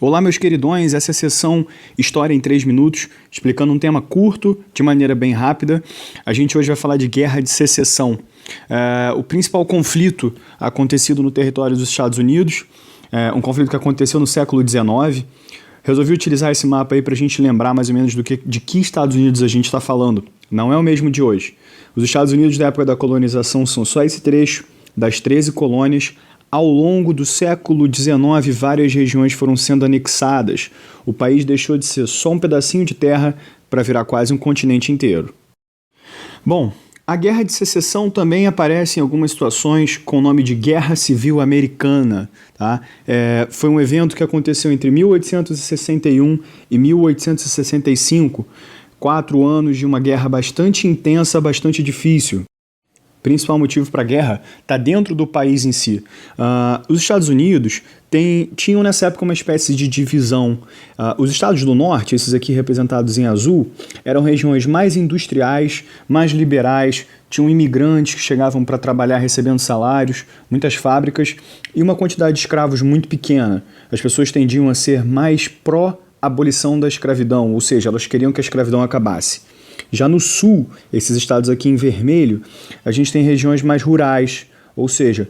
Olá, meus queridões, essa é a sessão História em 3 minutos, explicando um tema curto, de maneira bem rápida. A gente hoje vai falar de Guerra de Secessão. O principal conflito acontecido no território dos Estados Unidos, um conflito que aconteceu no século XIX. Resolvi utilizar esse mapa aí para a gente lembrar mais ou menos de que Estados Unidos a gente está falando. Não é o mesmo de hoje. Os Estados Unidos da época da colonização são só esse trecho das 13 colônias. Ao longo do século XIX, várias regiões foram sendo anexadas. O país deixou de ser só um pedacinho de terra para virar quase um continente inteiro. Bom, a Guerra de Secessão também aparece em algumas situações com o nome de Guerra Civil Americana. Tá? Foi um evento que aconteceu entre 1861 e 1865, 4 anos de uma guerra bastante intensa, bastante difícil. O principal motivo para a guerra está dentro do país em si. Os Estados Unidos tinham nessa época uma espécie de divisão. Os estados do norte, esses aqui representados em azul, eram regiões mais industriais, mais liberais, tinham imigrantes que chegavam para trabalhar recebendo salários, muitas fábricas e uma quantidade de escravos muito pequena. As pessoas tendiam a ser mais pró-abolição da escravidão, ou seja, elas queriam que a escravidão acabasse. Já no sul, esses estados aqui em vermelho, a gente tem regiões mais rurais, ou seja,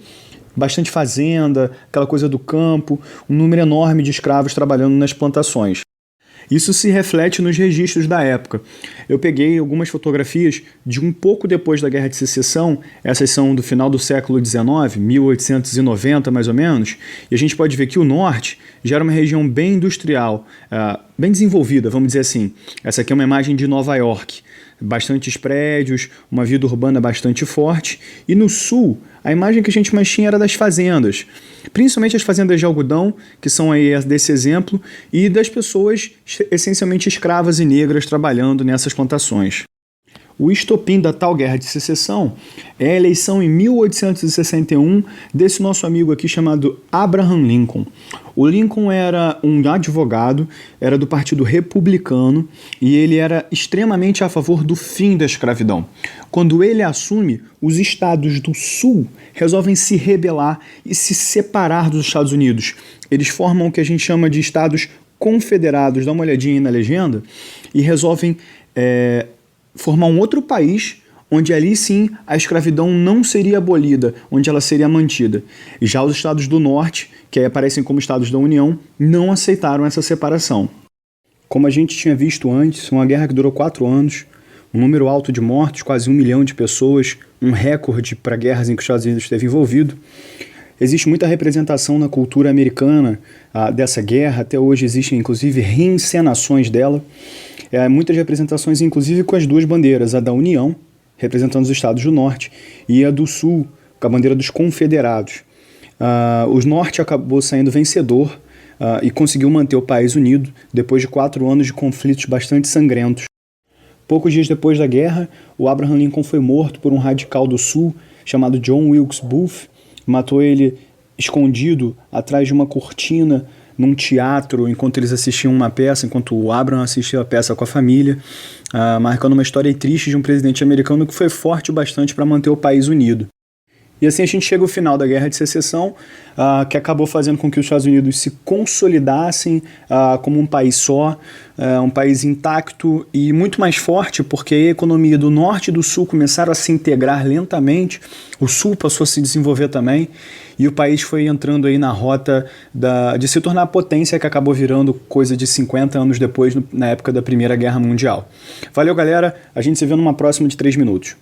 bastante fazenda, aquela coisa do campo, um número enorme de escravos trabalhando nas plantações. Isso se reflete nos registros da época. Eu peguei algumas fotografias de um pouco depois da Guerra de Secessão, essas são do final do século XIX, 1890 mais ou menos, e a gente pode ver que o norte já era uma região bem industrial, bem desenvolvida, vamos dizer assim. Essa aqui é uma imagem de Nova York, bastantes prédios, uma vida urbana bastante forte, e no sul a imagem que a gente mais tinha era das fazendas, principalmente as fazendas de algodão, que são aí desse exemplo, e das pessoas essencialmente escravas e negras trabalhando nessas plantações. O estopim da tal Guerra de Secessão é a eleição em 1861 desse nosso amigo aqui chamado Abraham Lincoln. O Lincoln era um advogado, era do Partido Republicano e ele era extremamente a favor do fim da escravidão. Quando ele assume, os estados do sul resolvem se rebelar e se separar dos Estados Unidos. Eles formam o que a gente chama de estados confederados, dá uma olhadinha aí na legenda, e resolvem formar um outro país onde ali sim a escravidão não seria abolida, onde ela seria mantida. E já os estados do norte, que aí aparecem como estados da União, não aceitaram essa separação. Como a gente tinha visto antes, uma guerra que durou 4 anos, um número alto de mortos, quase 1 milhão de pessoas, um recorde para guerras em que os Estados Unidos esteve envolvido. Existe muita representação na cultura americana dessa guerra, até hoje existem inclusive reencenações dela. Muitas representações, inclusive com as duas bandeiras, a da União, representando os estados do norte, e a do sul, com a bandeira dos confederados. O norte acabou saindo vencedor e conseguiu manter o país unido depois de 4 anos de conflitos bastante sangrentos. Poucos dias depois da guerra, o Abraham Lincoln foi morto por um radical do sul chamado John Wilkes Booth. Matou ele escondido atrás de uma cortina num teatro, enquanto eles assistiam uma peça, enquanto o Abraham assistia a peça com a família, marcando uma história triste de um presidente americano que foi forte o bastante para manter o país unido. E assim a gente chega ao final da Guerra de Secessão, que acabou fazendo com que os Estados Unidos se consolidassem como um país só, um país intacto e muito mais forte, porque a economia do norte e do sul começaram a se integrar lentamente, o sul passou a se desenvolver também, e o país foi entrando aí na rota de se tornar a potência que acabou virando coisa de 50 anos depois, na época da Primeira Guerra Mundial. Valeu, galera, a gente se vê numa próxima de 3 minutos.